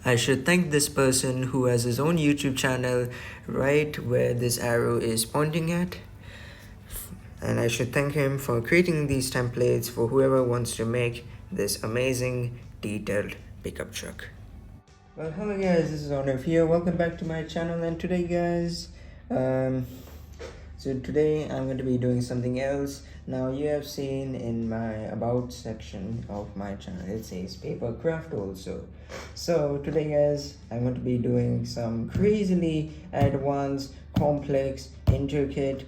I should thank this person who has his own YouTube channel right where this arrow is pointing at. And I should thank him for creating these templates for whoever wants to make this amazing detailed pickup truck. Well, hello guys, this is Arnav here. Welcome back to my channel, and today guys, so today I'm going to be doing something else. Now you have seen in my about section of my channel, it says paper craft also. So today guys, I'm going to be doing some crazily advanced, complex, intricate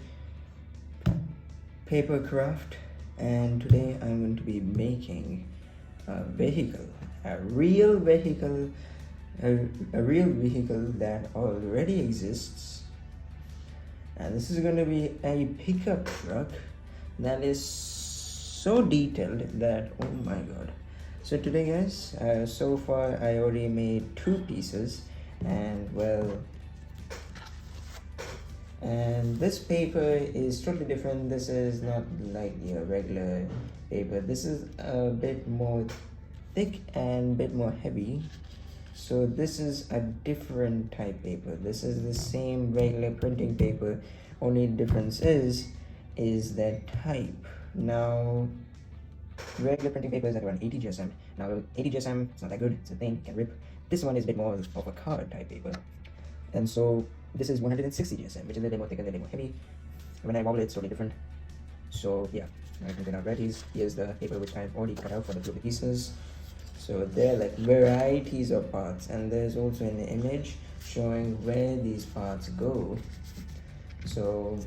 paper craft, and today I'm going to be making a vehicle, a real vehicle that already exists. And this is going to be a pickup truck that is so detailed that, oh my god. So today guys, so far I already made 2 pieces, and well, and this paper is totally different. This is not like your regular paper. This is a bit more thick and a bit more heavy. So this is a different type paper. This is the same regular printing paper, only difference is that type. Now regular printing paper is at around 80 GSM. Now 80 GSM, it's not that good, it's a thing, it can rip. This one is a bit more of a card type paper, and so this is 160 GSM, which is a little more thicker, a little more heavy. When I wobble it's totally different. So yeah, I can get out varieties. Here's the paper which I've already cut out for the blue pieces. So there are like varieties of parts, and there's also an image showing where these parts go. So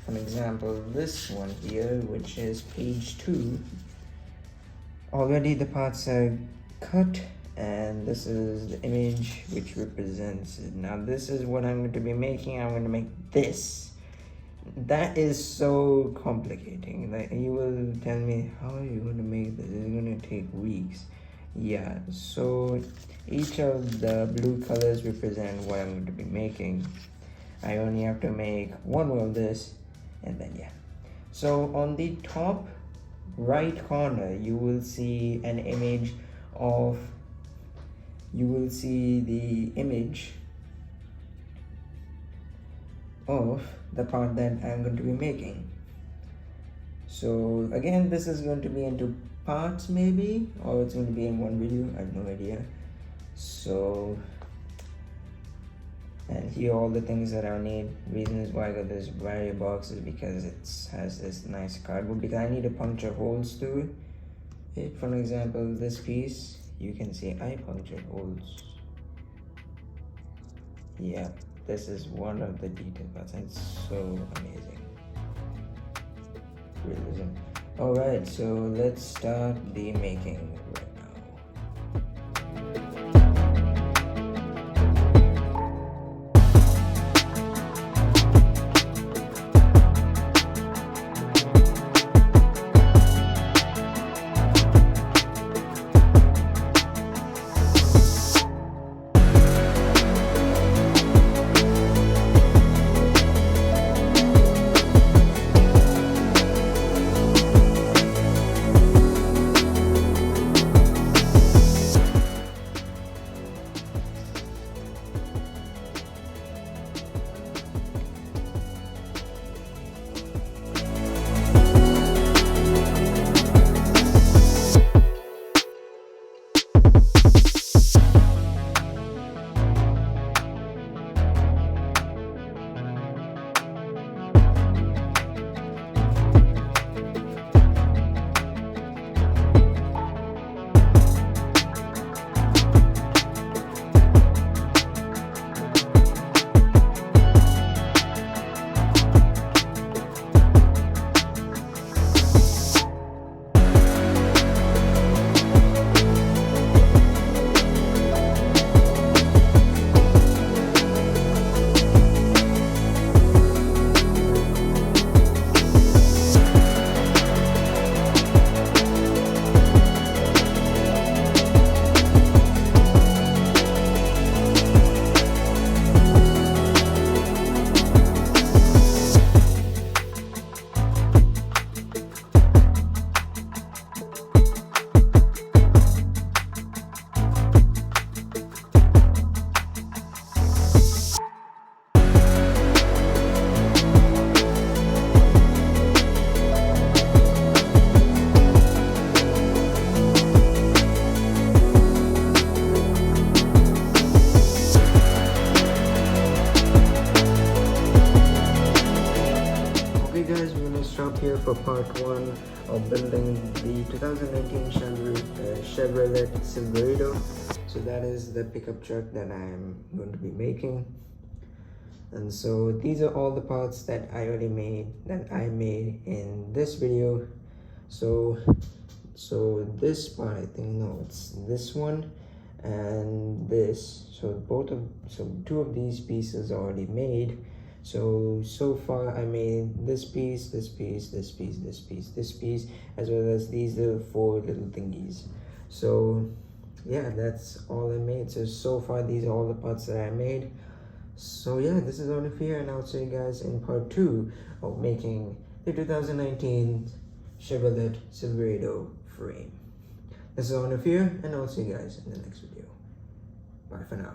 for example, this one here, which is page 2, already the parts are cut, and this is the image which represents it. Now this is what I'm going to be making. I'm going to make this. That is so complicating. Like, you will tell me, how are you going to make this? It's going to take weeks. Yeah, so each of the blue colors represent what I'm going to be making. I only have to make one more of this, and then yeah. So on the top right corner you will see an image of, you will see the image of the part that I'm going to be making. So again, this is going to be into parts maybe, or it's going to be in one video, I have no idea. So, and here all the things that I need. Reasons why I got this variety box is because it has this nice cardboard, because I need to puncture holes to it. For example, this piece, you can see I punctured holes. Yeah, this is one of the detailed parts, and it's so amazing. Realism. Alright, so let's start the making right now. here for part 1 of building the 2019 Chevrolet Silverado. So that is the pickup truck that I'm going to be making. And so these are all the parts that I made in this video. So this part, I think, no, it's this one and this. So two of these pieces are already made. So far I made this piece, this piece, this piece, this piece, this piece, as well as these little 4 little thingies. So yeah, that's all I made. So far these are all the parts that I made. So yeah, this is Arnav here, and I'll see you guys in part 2 of making the 2019 Chevrolet Silverado Frame. This is Arnav here, and I'll see you guys in the next video. Bye for now.